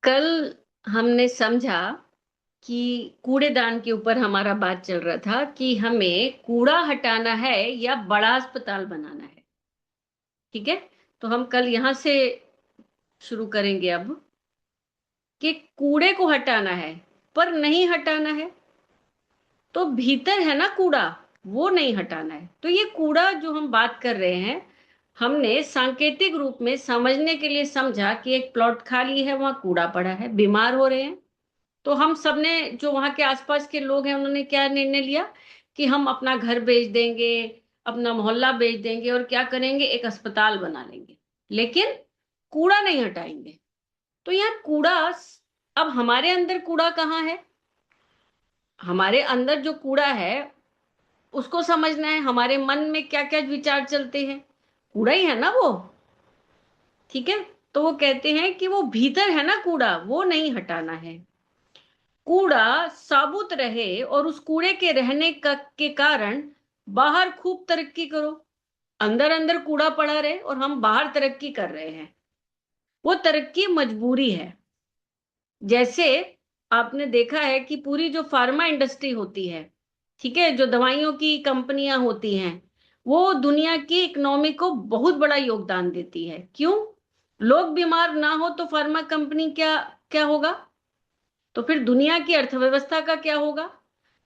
कल हमने समझा कि कूड़ेदान के ऊपर हमारा बात चल रहा था कि हमें कूड़ा हटाना है या बड़ा अस्पताल बनाना है। ठीक है। तो हम कल यहां से शुरू करेंगे अब कि कूड़े को हटाना है पर नहीं हटाना है तो भीतर है ना कूड़ा, वो नहीं हटाना है। तो ये कूड़ा जो हम बात कर रहे हैं, हमने सांकेतिक रूप में समझने के लिए समझा कि एक प्लॉट खाली है, वहां कूड़ा पड़ा है, बीमार हो रहे हैं। तो हम सबने, जो वहां के आसपास के लोग हैं, उन्होंने क्या निर्णय लिया कि हम अपना घर बेच देंगे, अपना मोहल्ला बेच देंगे और क्या करेंगे, एक अस्पताल बना लेंगे, लेकिन कूड़ा नहीं हटाएंगे। तो यह कूड़ा, अब हमारे अंदर कूड़ा कहाँ है? हमारे अंदर जो कूड़ा है उसको समझना है, हमारे मन में क्या क्या विचार चलते हैं, कूड़ा ही है ना वो। ठीक है। तो वो कहते हैं कि वो भीतर है ना कूड़ा, वो नहीं हटाना है। कूड़ा साबुत रहे और उस कूड़े के रहने के कारण बाहर खूब तरक्की करो। अंदर अंदर कूड़ा पड़ा रहे और हम बाहर तरक्की कर रहे हैं, वो तरक्की मजबूरी है। जैसे आपने देखा है कि पूरी जो फार्मा इंडस्ट्री होती है, ठीक है, जो दवाइयों की कंपनियां होती हैं, वो दुनिया की इकोनॉमी को बहुत बड़ा योगदान देती है। क्यों? लोग बीमार ना हो तो फार्मा कंपनी क्या क्या होगा, तो फिर दुनिया की अर्थव्यवस्था का क्या होगा?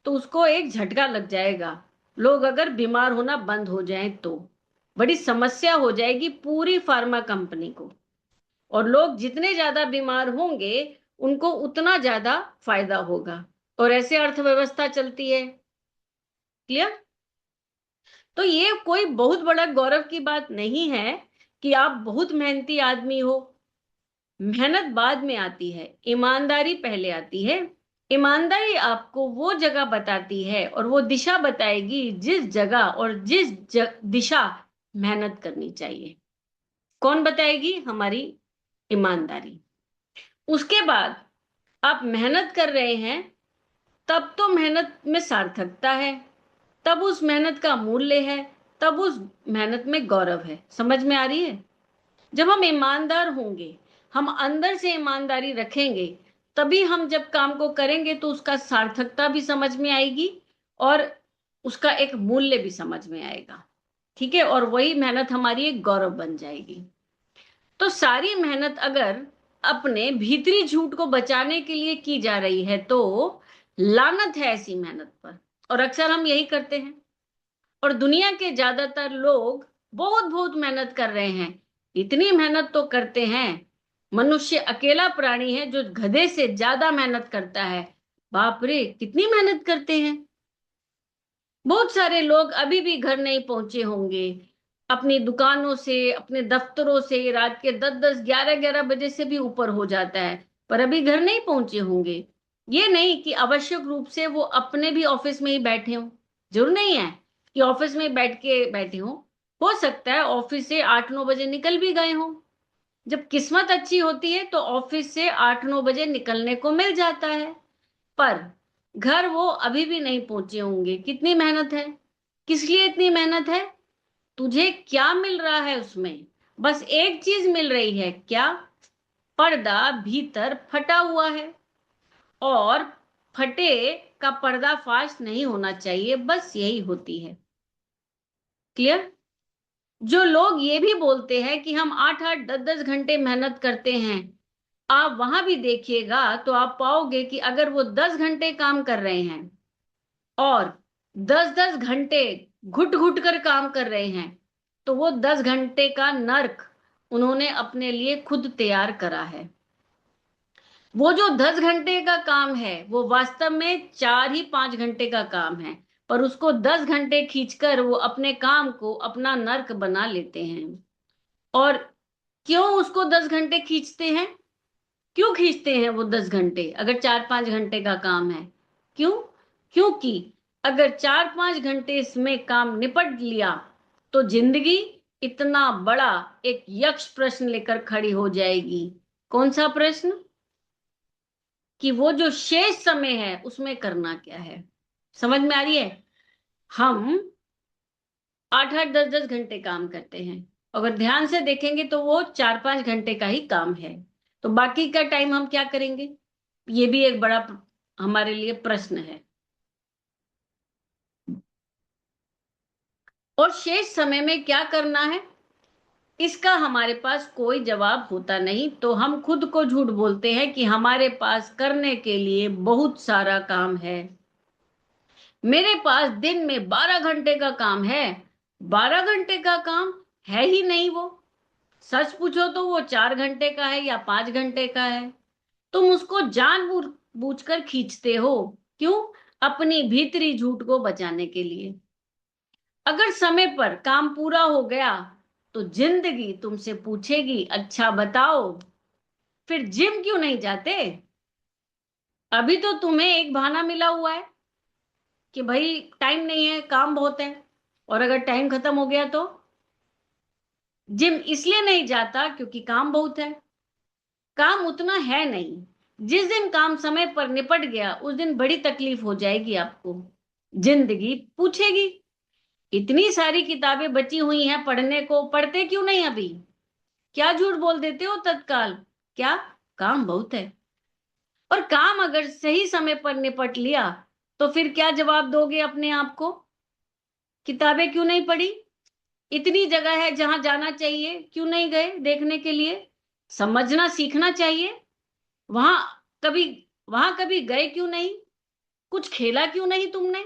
तो उसको एक झटका लग जाएगा। लोग अगर बीमार होना बंद हो जाएं तो बड़ी समस्या हो जाएगी पूरी फार्मा कंपनी को। और लोग जितने ज्यादा बीमार होंगे, उनको उतना ज्यादा फायदा होगा, और ऐसे अर्थव्यवस्था चलती है। क्लियर? तो ये कोई बहुत बड़ा गौरव की बात नहीं है कि आप बहुत मेहनती आदमी हो। मेहनत बाद में आती है, ईमानदारी पहले आती है। ईमानदारी आपको वो जगह बताती है और वो दिशा बताएगी जिस जगह और दिशा मेहनत करनी चाहिए। कौन बताएगी? हमारी ईमानदारी। उसके बाद आप मेहनत कर रहे हैं, तब तो मेहनत में सार्थकता है, तब उस मेहनत का मूल्य है, तब उस मेहनत में गौरव है। समझ में आ रही है? जब हम ईमानदार होंगे, हम अंदर से ईमानदारी रखेंगे, तभी हम जब काम को करेंगे तो उसका सार्थकता भी समझ में आएगी और उसका एक मूल्य भी समझ में आएगा। ठीक है। और वही मेहनत हमारी एक गौरव बन जाएगी। तो सारी मेहनत अगर अपने भीतरी झूठ को बचाने के लिए की जा रही है तो लानत है ऐसी मेहनत पर। और अक्सर हम यही करते हैं। और दुनिया के ज्यादातर लोग बहुत बहुत मेहनत कर रहे हैं। इतनी मेहनत तो करते हैं, मनुष्य अकेला प्राणी है जो गधे से ज्यादा मेहनत करता है। बाप रे, कितनी मेहनत करते हैं। बहुत सारे लोग अभी भी घर नहीं पहुंचे होंगे, अपनी दुकानों से, अपने दफ्तरों से रात के 10-10 11-11 बजे से भी ऊपर हो जाता है, पर अभी घर नहीं पहुंचे होंगे। ये नहीं कि आवश्यक रूप से वो अपने भी ऑफिस में ही बैठे हों। जरूर नहीं है कि ऑफिस में बैठ के बैठे हों। हो सकता है ऑफिस से 8-9 बजे निकल भी गए हों। जब किस्मत अच्छी होती है तो ऑफिस से 8-9 बजे निकलने को मिल जाता है, पर घर वो अभी भी नहीं पहुंचे होंगे। कितनी मेहनत है, किस लिए इतनी मेहनत है? तुझे क्या मिल रहा है उसमें? बस एक चीज मिल रही है, क्या? पर्दा भीतर फटा हुआ है, और फटे का पर्दाफाश नहीं होना चाहिए, बस यही होती है। क्लियर? जो लोग ये भी बोलते हैं कि हम 8-8 10-10 घंटे मेहनत करते हैं, आप वहां भी देखिएगा तो आप पाओगे कि अगर वो 10 घंटे काम कर रहे हैं और 10-10 घंटे घुट घुट कर काम कर रहे हैं, तो वो 10 घंटे का नर्क उन्होंने अपने लिए खुद तैयार करा है। वो जो 10 घंटे का काम है वो वास्तव में 4 ही 5 घंटे का काम है, पर उसको 10 घंटे खींचकर वो अपने काम को अपना नर्क बना लेते हैं। और क्यों उसको 10 घंटे खींचते हैं? क्यों खींचते हैं वो 10 घंटे अगर 4-5 घंटे का काम है? क्यों? क्योंकि अगर 4-5 घंटे इसमें काम निपट लिया तो जिंदगी इतना बड़ा एक यक्ष प्रश्न लेकर खड़ी हो जाएगी। कौन सा प्रश्न? कि वो जो शेष समय है उसमें करना क्या है। समझ में आ रही है? हम 8-8 10-10 घंटे काम करते हैं, अगर ध्यान से देखेंगे तो वो 4-5 घंटे का ही काम है। तो बाकी का टाइम हम क्या करेंगे? ये भी एक बड़ा हमारे लिए प्रश्न है। और शेष समय में क्या करना है, इसका हमारे पास कोई जवाब होता नहीं, तो हम खुद को झूठ बोलते हैं कि हमारे पास करने के लिए बहुत सारा काम है। मेरे पास दिन में 12 घंटे का काम है। 12 घंटे का काम है ही नहीं वो। सच पूछो तो वो 4 घंटे का है या 5 घंटे का है। तुम उसको बूझ कर खींचते हो। क्यों? अपनी भीतरी झूठ को बचाने के लिए। अगर समय पर काम पूरा हो गया तो जिंदगी तुमसे पूछेगी, अच्छा बताओ फिर जिम क्यों नहीं जाते? अभी तो तुम्हें एक बहाना मिला हुआ है कि भाई टाइम नहीं है, काम बहुत है। और अगर टाइम खत्म हो गया तो जिम इसलिए नहीं जाता क्योंकि काम बहुत है। काम उतना है नहीं। जिस दिन काम समय पर निपट गया उस दिन बड़ी तकलीफ हो जाएगी आपको। जिंदगी पूछेगी, इतनी सारी किताबें बची हुई हैं पढ़ने को, पढ़ते क्यों नहीं अभी? क्या झूठ बोल देते हो तत्काल? क्या? काम बहुत है। और काम अगर सही समय पर निपट लिया तो फिर क्या जवाब दोगे अपने आप को? किताबें क्यों नहीं पढ़ी? इतनी जगह है जहां जाना चाहिए, क्यों नहीं गए देखने के लिए? समझना सीखना चाहिए। वहां कभी वहां कभी गए क्यों नहीं? कुछ खेला क्यों नहीं तुमने?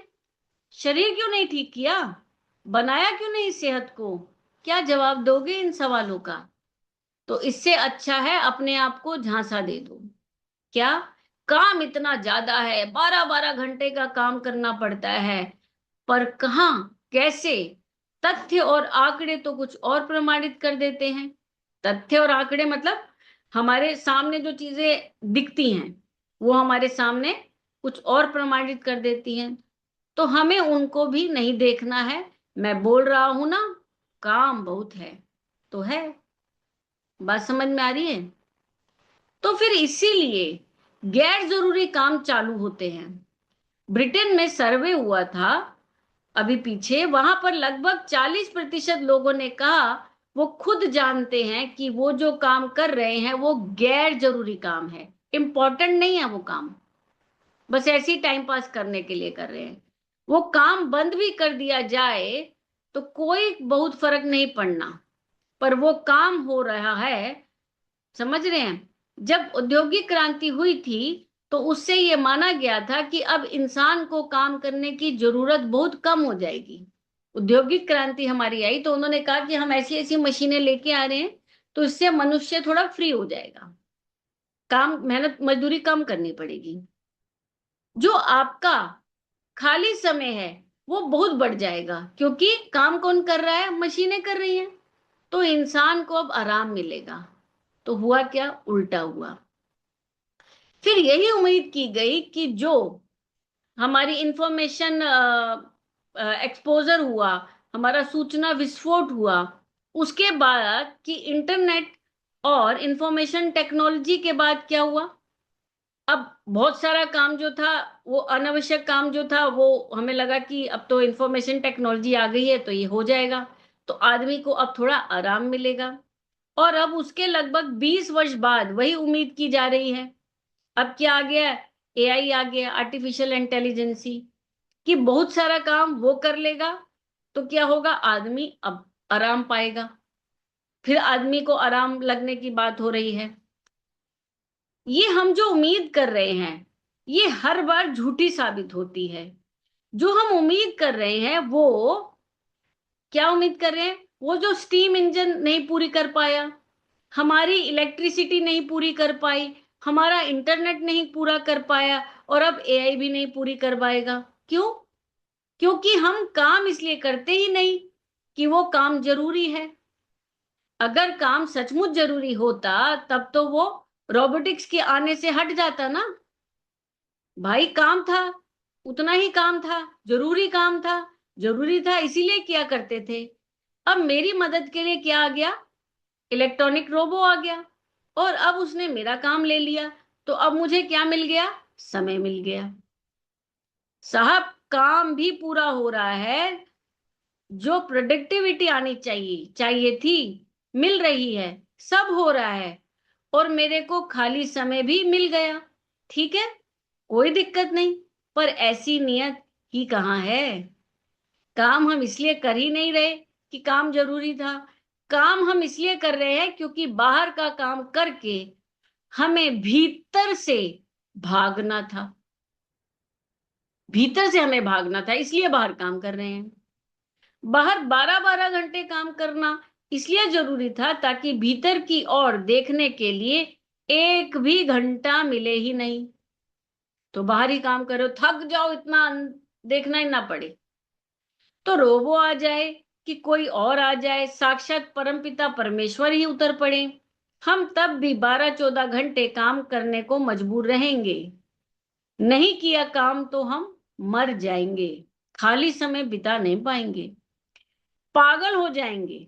शरीर क्यों नहीं ठीक किया? बनाया क्यों नहीं सेहत को? क्या जवाब दोगे इन सवालों का? तो इससे अच्छा है अपने आप को झांसा दे दो। क्या? काम इतना ज्यादा है, 12 12 घंटे का काम करना पड़ता है। पर कहाँ, कैसे? तथ्य और आंकड़े तो कुछ और प्रमाणित कर देते हैं। तथ्य और आंकड़े मतलब हमारे सामने जो चीजें दिखती हैं वो हमारे सामने कुछ और प्रमाणित कर देती हैं। तो हमें उनको भी नहीं देखना है। मैं बोल रहा हूं ना, काम बहुत है तो है। बात समझ में आ रही है? तो फिर इसीलिए गैर जरूरी काम चालू होते हैं। ब्रिटेन में सर्वे हुआ था अभी पीछे, वहां पर लगभग 40% लोगों ने कहा वो खुद जानते हैं कि वो जो काम कर रहे हैं वो गैर जरूरी काम है, इंपॉर्टेंट नहीं है वो काम, बस ऐसे ही टाइम पास करने के लिए कर रहे हैं। वो काम बंद भी कर दिया जाए तो कोई बहुत फर्क नहीं पड़ना, पर वो काम हो रहा है। समझ रहे हैं? जब औद्योगिक क्रांति हुई थी तो उससे ये माना गया था कि अब इंसान को काम करने की जरूरत बहुत कम हो जाएगी। औद्योगिक क्रांति हमारी आई तो उन्होंने कहा कि हम ऐसी ऐसी मशीनें लेके आ रहे हैं तो इससे मनुष्य थोड़ा फ्री हो जाएगा, काम मेहनत मजदूरी कम करनी पड़ेगी। जो आपका खाली समय है वो बहुत बढ़ जाएगा क्योंकि काम कौन कर रहा है? मशीनें कर रही हैं। तो इंसान को अब आराम मिलेगा। तो हुआ क्या? उल्टा हुआ। फिर यही उम्मीद की गई कि जो हमारी इंफॉर्मेशन एक्सपोजर हुआ, हमारा सूचना विस्फोट हुआ, उसके बाद कि इंटरनेट और इंफॉर्मेशन टेक्नोलॉजी के बाद क्या हुआ? अब बहुत सारा काम जो था, वो अनावश्यक काम जो था, वो हमें लगा कि अब तो इंफॉर्मेशन टेक्नोलॉजी आ गई है तो ये हो जाएगा, तो आदमी को अब थोड़ा आराम मिलेगा। और अब उसके लगभग 20 वर्ष बाद वही उम्मीद की जा रही है। अब क्या आ गया? एआई आ गया, आर्टिफिशियल इंटेलिजेंसी, कि बहुत सारा काम वो कर लेगा। तो क्या होगा? आदमी अब आराम पाएगा। फिर आदमी को आराम लगने की बात हो रही है। ये हम जो उम्मीद कर रहे हैं ये हर बार झूठी साबित होती है। जो हम उम्मीद कर रहे हैं वो क्या उम्मीद कर रहे हैं? वो जो स्टीम इंजन नहीं पूरी कर पाया, हमारी इलेक्ट्रिसिटी नहीं पूरी कर पाई, हमारा इंटरनेट नहीं पूरा कर पाया, और अब एआई भी नहीं पूरी कर पाएगा। क्यों? क्योंकि हम काम इसलिए करते ही नहीं कि वो काम जरूरी है। अगर काम सचमुच जरूरी होता तब तो वो रोबोटिक्स के आने से हट जाता ना। भाई काम था, उतना ही काम था, जरूरी काम था, जरूरी था इसीलिए किया करते थे। अब मेरी मदद के लिए क्या आ गया? इलेक्ट्रॉनिक रोबो आ गया, और अब उसने मेरा काम ले लिया। तो अब मुझे क्या मिल गया? समय मिल गया। साहब, काम भी पूरा हो रहा है। जो प्रोडक्टिविटी आनी चाहिए चाहिए थी, मिल रही है, सब हो रहा है। और मेरे को खाली समय भी मिल गया, ठीक है, कोई दिक्कत नहीं। पर ऐसी नियत ही कहाँ है। काम हम इसलिए कर ही नहीं रहे कि काम जरूरी था। काम हम इसलिए कर रहे हैं क्योंकि बाहर का काम करके हमें भीतर से भागना था। भीतर से हमें भागना था, इसलिए बाहर काम कर रहे हैं। बाहर 12-12 घंटे काम करना इसलिए जरूरी था ताकि भीतर की ओर देखने के लिए एक भी घंटा मिले ही नहीं। तो बाहर ही काम करो, थक जाओ, इतना देखना ही ना पड़े। तो रोबो आ जाए कि कोई और आ जाए, साक्षात परमपिता परमेश्वर ही उतर पड़े, हम तब भी 12-14 घंटे काम करने को मजबूर रहेंगे। नहीं किया काम तो हम मर जाएंगे, खाली समय बिता नहीं पाएंगे, पागल हो जाएंगे।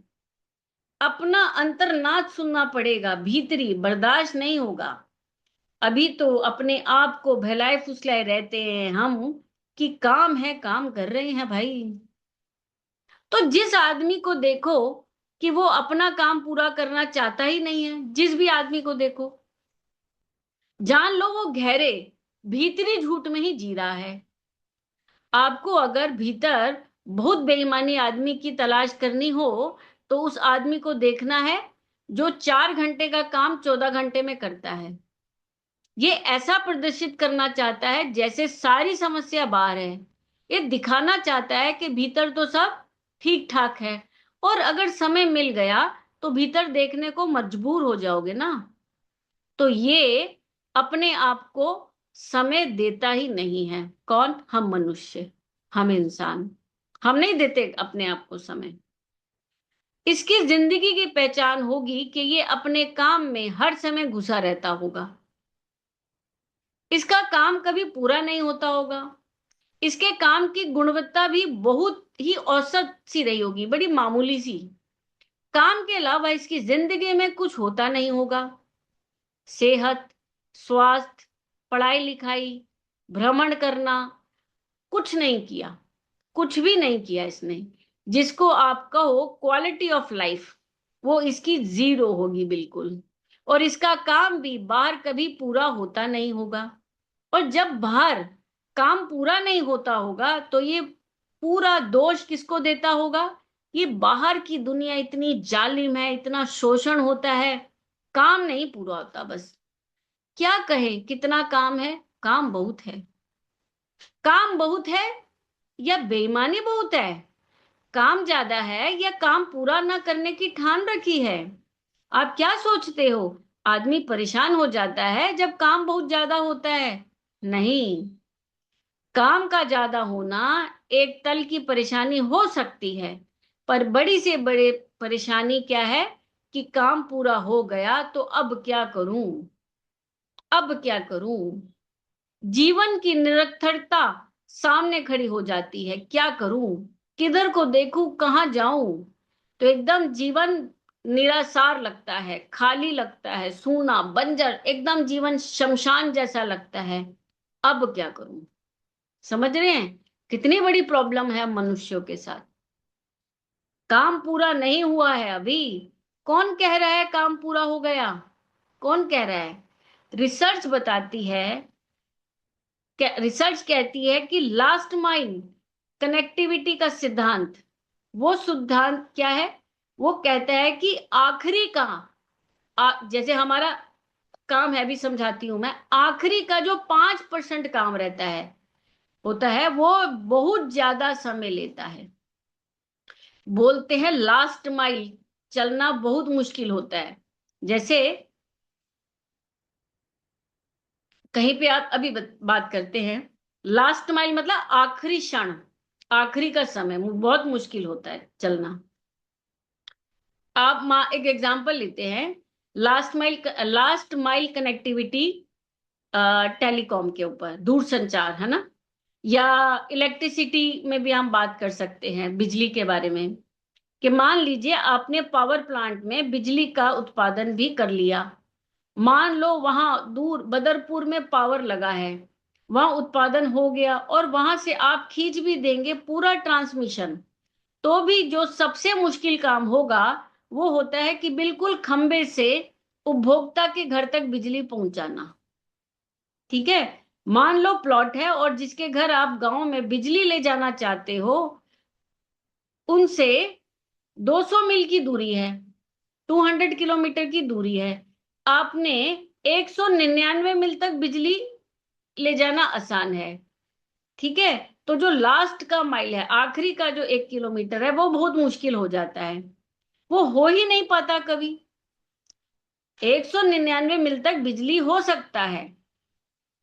अपना अंतर्नाद सुनना पड़ेगा, भीतरी बर्दाश्त नहीं होगा। अभी तो अपने आप को बहलाए फुसलाए रहते हैं हम कि काम है, काम कर रहे हैं भाई। तो जिस आदमी को देखो कि वो अपना काम पूरा करना चाहता ही नहीं है, जिस भी आदमी को देखो, जान लो वो गहरे भीतरी झूठ में ही जी रहा है। आपको अगर भीतर बहुत बेईमानी आदमी की तलाश करनी हो तो उस आदमी को देखना है जो 4 घंटे का काम 14 घंटे में करता है। ये ऐसा प्रदर्शित करना चाहता है जैसे सारी समस्या बाहर है। ये दिखाना चाहता है कि भीतर तो सब ठीक ठाक है। और अगर समय मिल गया तो भीतर देखने को मजबूर हो जाओगे ना। तो ये अपने आप को समय देता ही नहीं है। कौन? हम मनुष्य, हम इंसान, हम नहीं देते अपने आप को समय। इसकी जिंदगी की पहचान होगी कि ये अपने काम में हर समय घुसा रहता होगा। इसका काम कभी पूरा नहीं होता होगा। इसके काम की गुणवत्ता भी बहुत ही औसत सी रही होगी, बड़ी मामूली सी। काम के अलावा इसकी जिंदगी में कुछ होता नहीं होगा। सेहत, स्वास्थ्य, पढ़ाई लिखाई, भ्रमण करना, कुछ नहीं किया, कुछ भी नहीं किया इसने। जिसको आप कहो क्वालिटी ऑफ लाइफ, वो इसकी जीरो होगी बिल्कुल। और इसका काम भी बाहर कभी पूरा होता नहीं होगा। और जब बाहर काम पूरा नहीं होता होगा तो ये पूरा दोष किसको देता होगा? ये बाहर की दुनिया इतनी जालिम है, इतना शोषण होता है, काम नहीं पूरा होता। बस क्या कहे, कितना काम है? काम बहुत है। काम बहुत है या बेईमानी बहुत है? काम ज्यादा है या काम पूरा ना करने की ठान रखी है? आप क्या सोचते हो? आदमी परेशान हो जाता है जब काम बहुत ज्यादा होता है? नहीं, काम का ज्यादा होना एक तल की परेशानी हो सकती है, पर बड़ी से बड़ी परेशानी क्या है कि काम पूरा हो गया तो अब क्या करूं, अब क्या करूं। जीवन की निरर्थकता सामने खड़ी हो जाती है। क्या करूं, किधर को देखूं, कहाँ जाऊं। तो एकदम जीवन निरासार लगता है, खाली लगता है, सूना बंजर, एकदम जीवन शमशान जैसा लगता है। अब क्या करूं? समझ रहे हैं कितनी बड़ी प्रॉब्लम है मनुष्यों के साथ। काम पूरा नहीं हुआ है अभी। कौन कह रहा है काम पूरा हो गया? कौन कह रहा है? रिसर्च बताती है, रिसर्च कहती है कि लास्ट माइल कनेक्टिविटी का सिद्धांत, वो सिद्धांत क्या है? वो कहता है कि आखिरी का जैसे हमारा काम है, अभी समझाती हूं मैं। आखिरी का जो 5% काम रहता है, होता है, वो बहुत ज्यादा समय लेता है। बोलते हैं लास्ट माइल चलना बहुत मुश्किल होता है। जैसे कहीं पे आप अभी बात करते हैं, लास्ट माइल मतलब आखिरी क्षण, आखिरी का समय बहुत मुश्किल होता है चलना। आप एक एग्जांपल लेते हैं, लास्ट माइल कनेक्टिविटी, टेलीकॉम के ऊपर, दूरसंचार, है ना? या इलेक्ट्रिसिटी में भी हम बात कर सकते हैं, बिजली के बारे में। कि मान लीजिए आपने पावर प्लांट में बिजली का उत्पादन भी कर लिया। मान लो वहां दूर बदरपुर में पावर लगा है, वहां उत्पादन हो गया और वहां से आप खींच भी देंगे पूरा ट्रांसमिशन। तो भी जो सबसे मुश्किल काम होगा वो होता है कि बिल्कुल खंबे से उपभोक्ता के घर तक बिजली पहुंचाना। ठीक है, मान लो प्लॉट है और जिसके घर आप गांव में बिजली ले जाना चाहते हो, उनसे 200 मील की दूरी है, 200 किलोमीटर की दूरी है। आपने 199 मील तक बिजली ले जाना आसान है। ठीक है, तो जो लास्ट का माइल है, आखिरी का जो 1 किलोमीटर है, वो बहुत मुश्किल हो जाता है, वो हो ही नहीं पाता कभी। 199 मील तक बिजली हो सकता है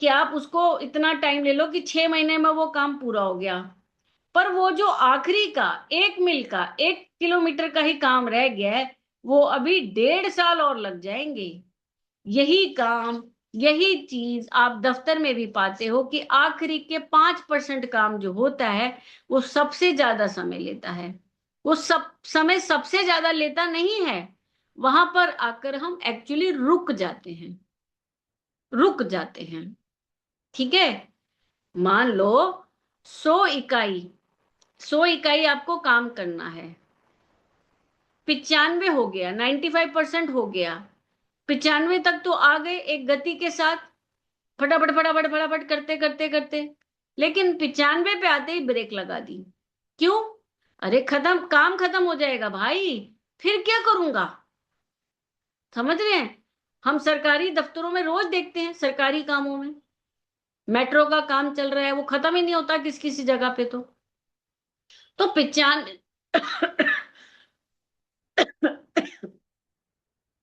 कि आप उसको इतना टाइम ले लो कि 6 महीने में वो काम पूरा हो गया, पर वो जो आखिरी का 1 मील का 1 किलोमीटर का ही काम रह गया है, वो अभी 1.5 साल और लग जाएंगे। यही काम, यही चीज आप दफ्तर में भी पाते हो कि आखिरी के 5% काम जो होता है वो सबसे ज्यादा समय लेता है। वो सब समय सबसे ज्यादा लेता नहीं है, वहां पर आकर हम एक्चुअली रुक जाते हैं, रुक जाते हैं। ठीक है, मान लो 100 इकाई, 100 इकाई आपको काम करना है, 95 हो गया, 95% हो गया, 95 तक तो आ गए एक गति के साथ, फटाफट फटाफट फटाफट करते करते करते। लेकिन 95 पे आते ही ब्रेक लगा दी। क्यों? अरे खत्म, काम खत्म हो जाएगा भाई, फिर क्या करूंगा? समझ रहे हैं? हम सरकारी दफ्तरों में रोज देखते हैं, सरकारी कामों में मेट्रो का काम चल रहा है, वो खत्म ही नहीं होता किसी किसी जगह पे। तो 95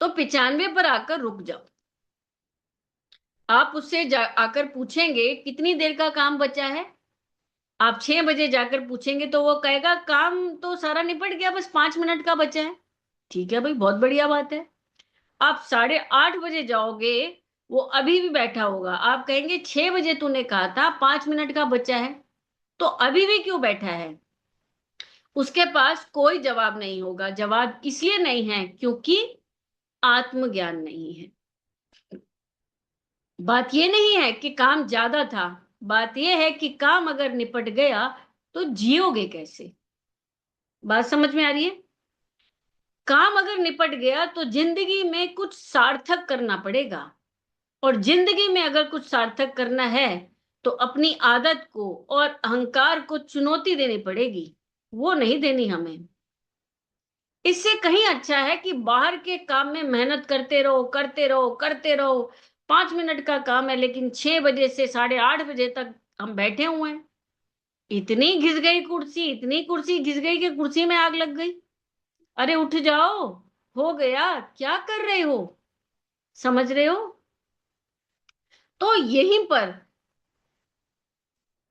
तो 95 पर आकर रुक जाओ। आप उससे आकर पूछेंगे कितनी देर का काम बचा है, आप 6 बजे जाकर पूछेंगे तो वो कहेगा काम तो सारा निपट गया, बस 5 मिनट का बचा है। ठीक है भाई, बहुत बढ़िया बात है। आप 8:30 बजे जाओगे, वो अभी भी बैठा होगा, आप कहेंगे 6 बजे तूने कहा था 5 मिनट का बचा है, तो अभी भी क्यों बैठा है? उसके पास कोई जवाब नहीं होगा। जवाब इसलिए नहीं है क्योंकि आत्मज्ञान नहीं है। बात ये नहीं है कि काम ज्यादा था, बात ये है कि काम अगर निपट गया तो जियोगे कैसे? बात समझ में आ रही है? काम अगर निपट गया तो जिंदगी में कुछ सार्थक करना पड़ेगा, और जिंदगी में अगर कुछ सार्थक करना है तो अपनी आदत को और अहंकार को चुनौती देनी पड़ेगी, वो नहीं देनी हमें। इससे कहीं अच्छा है कि बाहर के काम में मेहनत करते रहो करते रहो करते रहो, 5 मिनट का काम है लेकिन 6 बजे से 8:30 बजे तक हम बैठे हुए हैं। इतनी घिस गई कुर्सी, इतनी कुर्सी घिस गई कि कुर्सी में आग लग गई। अरे उठ जाओ, हो गया, क्या कर रहे हो? समझ रहे हो? तो यहीं पर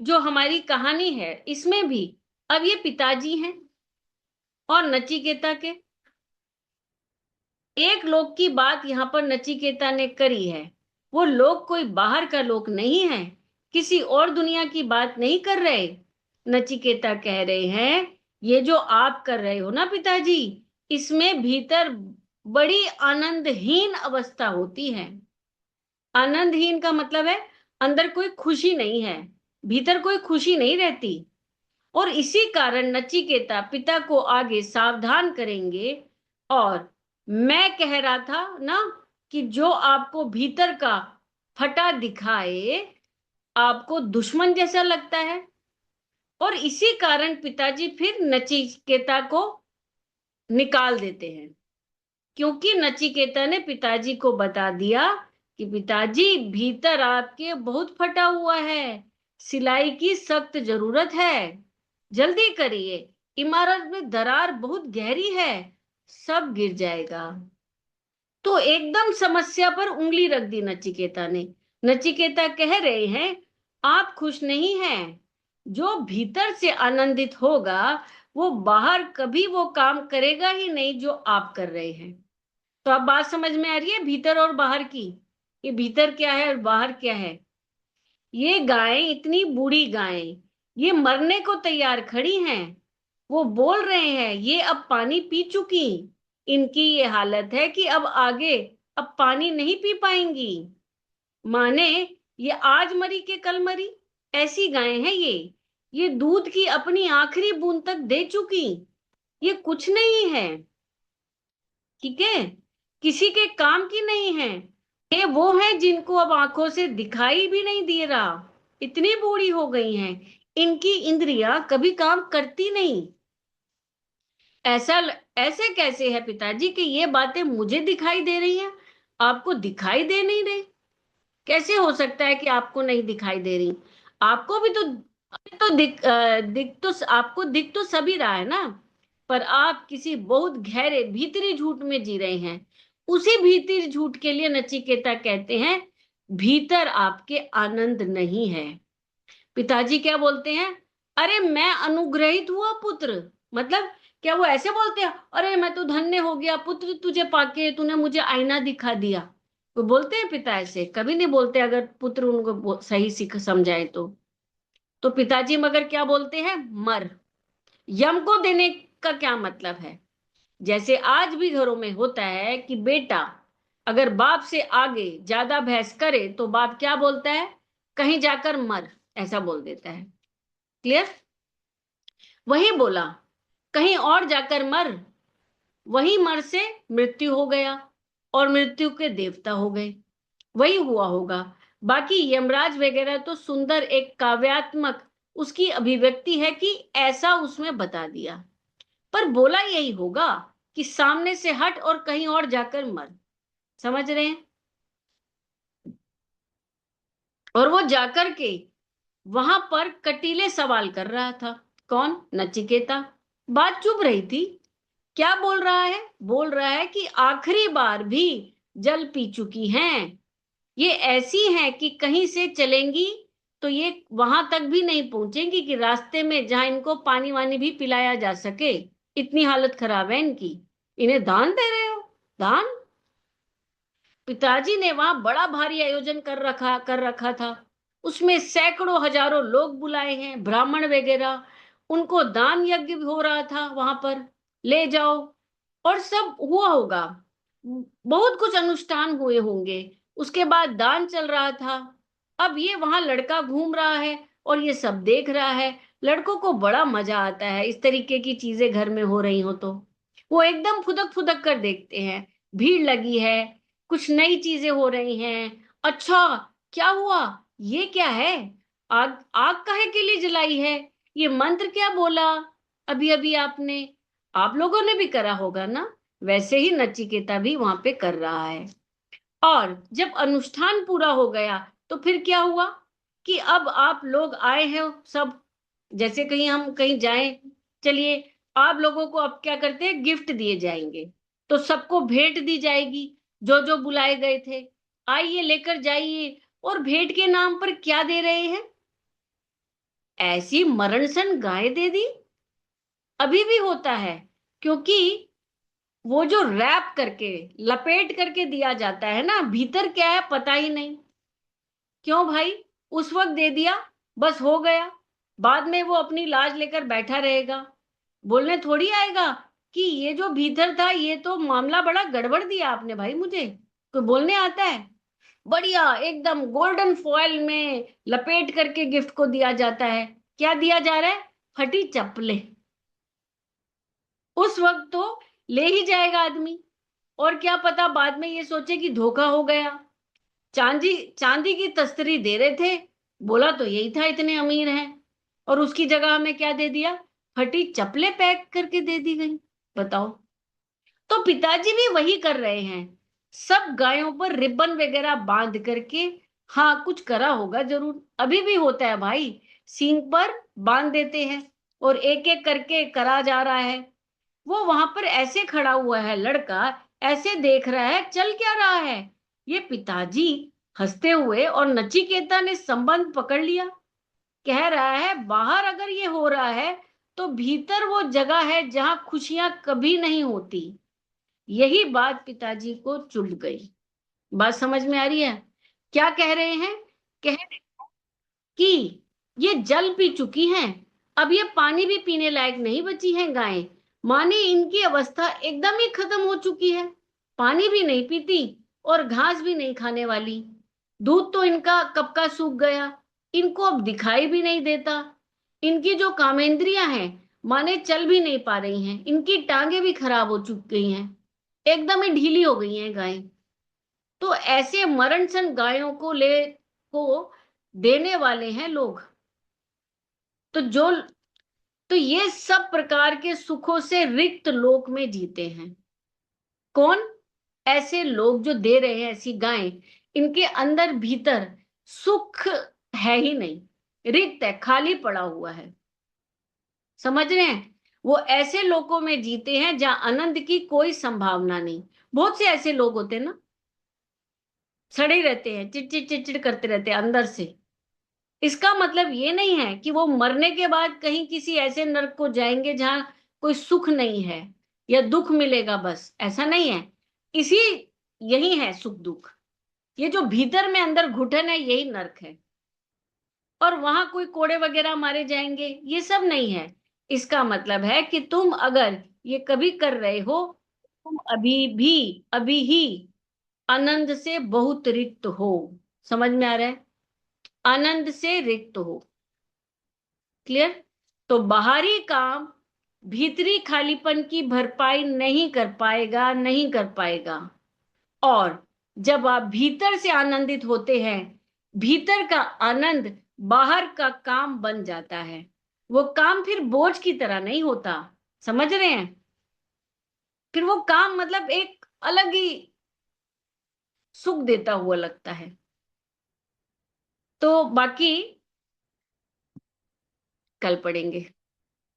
जो हमारी कहानी है, इसमें भी अब ये पिताजी हैं और नचिकेता के, एक लोक की बात यहां पर नचिकेता ने करी है। वो लोग कोई बाहर का लोक नहीं है, किसी और दुनिया की बात नहीं कर रहे। नचिकेता कह रहे हैं ये जो आप कर रहे हो ना पिताजी, इसमें भीतर बड़ी आनंदहीन अवस्था होती है। आनंदहीन का मतलब है अंदर कोई खुशी नहीं है, भीतर कोई खुशी नहीं रहती। और इसी कारण नचिकेता पिता को आगे सावधान करेंगे। और मैं कह रहा था ना कि जो आपको भीतर का फटा दिखाए आपको दुश्मन जैसा लगता है, और इसी कारण पिताजी फिर नचिकेता को निकाल देते हैं, क्योंकि नचिकेता ने पिताजी को बता दिया कि पिताजी भीतर आपके बहुत फटा हुआ है, सिलाई की सख्त जरूरत है, जल्दी करिए, इमारत में दरार बहुत गहरी है, सब गिर जाएगा। तो एकदम समस्या पर उंगली रख दी नचिकेता ने। नचिकेता कह रहे हैं आप खुश नहीं हैं, जो भीतर से आनंदित होगा वो बाहर कभी वो काम करेगा ही नहीं जो आप कर रहे हैं। तो अब बात समझ में आ रही है भीतर और बाहर की, ये भीतर क्या है और बाहर क्या है। ये गायें, इतनी बूढ़ी गायें, ये मरने को तैयार खड़ी हैं, वो बोल रहे हैं ये अब पानी पी चुकी, इनकी ये हालत है कि अब आगे अब पानी नहीं पी पाएंगी, माने ये आज मरी के कल मरी, ऐसी गायें हैं ये दूध की अपनी आखिरी बूंद तक दे चुकी, ये कुछ नहीं है। ठीक है, किसी के काम की नहीं है। ये वो है जिनको अब आंखों से दिखाई भी नहीं दे रहा, इतनी बूढ़ी हो गई हैं, इनकी इंद्रियां कभी काम करती नहीं। ऐसा ऐसे कैसे है पिताजी कि ये बातें मुझे दिखाई दे रही हैं, आपको दिखाई दे नहीं रही? कैसे हो सकता है कि आपको नहीं दिखाई दे रही? आपको भी तो दिख तो आपको दिख तो सभी रहा है ना, पर आप किसी बहुत गहरे भीतरी झूठ में जी रहे हैं। उसी भीतरी झूठ के लिए नचिकेता कहते हैं, भीतर आपके आनंद नहीं है। पिताजी क्या बोलते हैं? अरे मैं अनुग्रहित हुआ पुत्र, मतलब क्या वो ऐसे बोलते हैं, अरे मैं तो धन्य हो गया पुत्र तुझे पाके, तूने मुझे आईना दिखा दिया? वो बोलते हैं पिता ऐसे? कभी नहीं बोलते, अगर पुत्र उनको सही सीख समझाए तो पिताजी मगर क्या बोलते हैं? मर। यम को देने का क्या मतलब है? जैसे आज भी घरों में होता है कि बेटा अगर बाप से आगे ज्यादा बहस करे तो बाप क्या बोलता है? कहीं जाकर मर, ऐसा बोल देता है। क्लियर? वही बोला, कहीं और जाकर मर। वही मर से मृत्यु हो गया, और मृत्यु के देवता हो गए। वही हुआ होगा। बाकी यमराज वगैरह तो सुंदर एक काव्यात्मक उसकी अभिव्यक्ति है कि ऐसा उसमें बता दिया, पर बोला यही होगा कि सामने से हट और कहीं और जाकर मर। समझ रहे हैं? और वो जाकर के वहां पर कटीले सवाल कर रहा था। कौन? नचिकेता। बात चुभ रही थी। क्या बोल रहा है? बोल रहा है कि आखिरी बार भी जल पी चुकी हैं, ये ऐसी हैं कि कहीं से चलेंगी तो ये वहां तक भी नहीं पहुंचेंगी कि रास्ते में जहां इनको पानी वानी भी पिलाया जा सके। इतनी हालत खराब है इनकी। इन्हें दान दे रहे हो? दान? पिताजी ने वहां बड़ा भारी आयोजन कर रखा था। उसमें सैकड़ों हजारों लोग बुलाए हैं, ब्राह्मण वगैरह। उनको दान यज्ञ भी हो रहा था वहां पर। ले जाओ, और सब हुआ होगा, बहुत कुछ अनुष्ठान हुए होंगे। उसके बाद दान चल रहा था। अब ये वहां लड़का घूम रहा है और ये सब देख रहा है। लड़कों को बड़ा मजा आता है इस तरीके की चीजें घर में हो रही हो तो। वो एकदम फुदक फुदक कर देखते हैं। भीड़ लगी है, कुछ नई चीजें हो रही हैं। अच्छा, क्या हुआ? ये क्या है? आग आग काहे के लिए जलाई है? ये मंत्र क्या बोला अभी अभी आपने? आप लोगों ने भी करा होगा ना? वैसे ही नचिकेता भी वहां पे कर रहा है। और जब अनुष्ठान पूरा हो गया तो फिर क्या हुआ कि अब आप लोग आए हैं सब, जैसे कहीं हम कहीं जाएं, चलिए आप लोगों को अब क्या करते हैं, गिफ्ट दिए जाएंगे। तो सबको भेंट दी जाएगी, जो जो बुलाए गए थे। आइए लेकर जाइए। और भेंट के नाम पर क्या दे रहे हैं? ऐसी मरणसन गाय दे दी। अभी भी होता है, क्योंकि वो जो रैप करके लपेट करके दिया जाता है ना, भीतर क्या है पता ही नहीं। क्यों भाई? उस वक्त दे दिया, बस हो गया। बाद में वो अपनी लाज लेकर बैठा रहेगा, बोलने थोड़ी आएगा कि ये जो भीतर था ये तो मामला बड़ा गड़बड़ दिया आपने भाई मुझे। कोई बोलने आता है? बढ़िया एकदम गोल्डन फॉयल में लपेट करके गिफ्ट को दिया जाता है। क्या दिया जा रहा है? फटी चप्पलें। उस वक्त तो ले ही जाएगा आदमी, और क्या पता बाद में ये सोचे कि धोखा हो गया। चांदी चांदी की तस्तरी दे रहे थे, बोला तो यही था इतने अमीर हैं, और उसकी जगह हमें क्या दे दिया? फटी चप्पलें पैक करके दे दी गई। बताओ। तो पिताजी भी वही कर रहे हैं, सब गायों पर रिबन वगैरह बांध करके। हाँ, कुछ करा होगा जरूर, अभी भी होता है भाई। सींग पर बांध देते हैं और एक एक करके करा जा रहा है। वो वहां पर ऐसे खड़ा हुआ है लड़का, ऐसे देख रहा है चल क्या रहा है। ये पिताजी हंसते हुए, और नचिकेता ने संबंध पकड़ लिया। कह रहा है बाहर अगर ये हो रहा है तो भीतर वो जगह है जहां खुशियां कभी नहीं होती। यही बात पिताजी को चुभ गई। बात समझ में आ रही है? क्या कह रहे हैं? कह रहे कि ये जल पी चुकी हैं, अब ये पानी भी पीने लायक नहीं बची हैं गायें। माने इनकी अवस्था एकदम ही खत्म हो चुकी है। पानी भी नहीं पीती और घास भी नहीं खाने वाली। दूध तो इनका कब का सूख गया, इनको अब दिखाई भी नहीं देता। इनकी जो कामेंद्रियां हैं, माने चल भी नहीं पा रही हैं, इनकी टांगे भी खराब हो चुकी हैं। एकदम ही ढीली हो गई हैं गायें। तो ऐसे मरणसन गायों को देने वाले हैं लोग। तो जो तो ये सब प्रकार के सुखों से रिक्त लोक में जीते हैं। कौन? ऐसे लोग जो दे रहे हैं ऐसी गायें, इनके अंदर भीतर सुख है ही नहीं, रिक्त है, खाली पड़ा हुआ है। समझ रहे हैं? वो ऐसे लोकों में जीते हैं जहां आनंद की कोई संभावना नहीं। बहुत से ऐसे लोग होते हैं ना, सड़े ही रहते हैं, चिड़चिड़ चिड़चिड़ करते रहते हैं अंदर से। इसका मतलब ये नहीं है कि वो मरने के बाद कहीं किसी ऐसे नरक को जाएंगे जहां कोई सुख नहीं है या दुख मिलेगा, बस ऐसा नहीं है। इसी यही है सुख दुख। ये जो भीतर में अंदर घुटन है यही नरक है। और वहां कोई कोड़े वगैरह मारे जाएंगे, ये सब नहीं है। इसका मतलब है कि तुम अगर ये कभी कर रहे हो, तुम अभी ही आनंद से बहुत रिक्त हो। समझ में आ रहा है? आनंद से रिक्त हो। क्लियर? तो बाहरी काम भीतरी खालीपन की भरपाई नहीं कर पाएगा, नहीं कर पाएगा। और जब आप भीतर से आनंदित होते हैं, भीतर का आनंद बाहर का काम बन जाता है। वो काम फिर बोझ की तरह नहीं होता। समझ रहे हैं? फिर वो काम मतलब एक अलग ही सुख देता हुआ लगता है। तो बाकी कल पढ़ेंगे।